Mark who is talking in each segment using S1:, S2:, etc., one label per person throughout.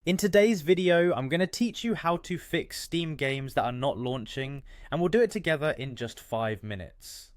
S1: In today's video, I'm going to teach you how to fix Steam games that are not launching, and we'll do it together in just 5 minutes.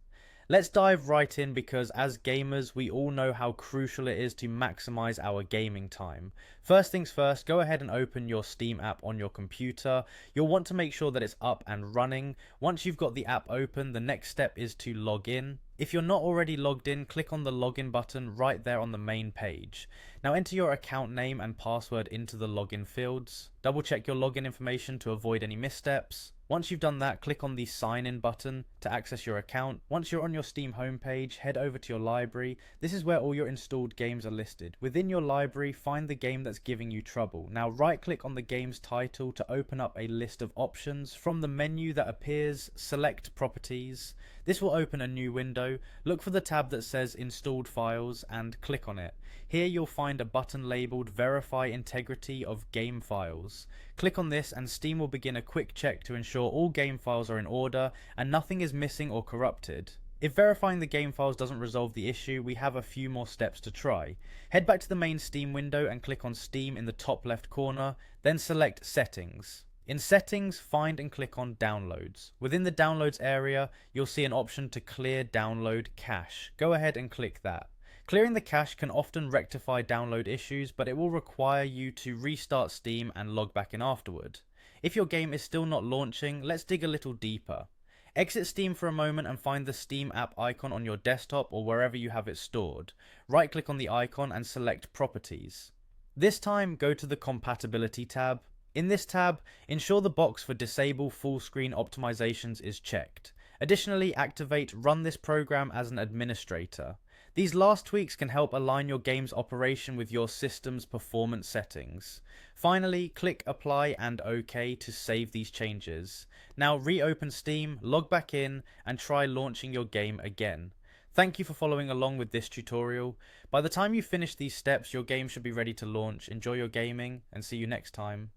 S1: Let's dive right in because as gamers, we all know how crucial it is to maximize our gaming time. First things first, go ahead and open your Steam app on your computer. You'll want to make sure that it's up and running. Once you've got the app open, the next step is to log in. If you're not already logged in, click on the login button right there on the main page. Now enter your account name and password into the login fields. Double check your login information to avoid any missteps. Once you've done that, click on the sign in button to access your account. Once you're on your Steam homepage, head over to your library. This is where all your installed games are listed. Within your library, find the game that's giving you trouble. Now right click on the game's title to open up a list of options. From the menu that appears, select Properties. This will open a new window. Look for the tab that says Installed Files and click on it. Here you'll find a button labelled Verify Integrity of Game Files. Click on this and Steam will begin a quick check to ensure all game files are in order and nothing is missing or corrupted. If verifying the game files doesn't resolve the issue, we have a few more steps to try. Head back to the main Steam window and click on Steam in the top left corner, then select Settings. In Settings, find and click on Downloads. Within the Downloads area, you'll see an option to clear download cache. Go ahead and click that. Clearing the cache can often rectify download issues, but it will require you to restart Steam and log back in afterward. If your game is still not launching, let's dig a little deeper. Exit Steam for a moment and find the Steam app icon on your desktop or wherever you have it stored. Right click on the icon and select Properties. This time, go to the Compatibility tab. In this tab, ensure the box for Disable Full Screen Optimizations is checked. Additionally, activate Run this program as an administrator. These last tweaks can help align your game's operation with your system's performance settings. Finally, click Apply and OK to save these changes. Now reopen Steam, log back in, and try launching your game again. Thank you for following along with this tutorial. By the time you finish these steps, your game should be ready to launch. Enjoy your gaming, and see you next time.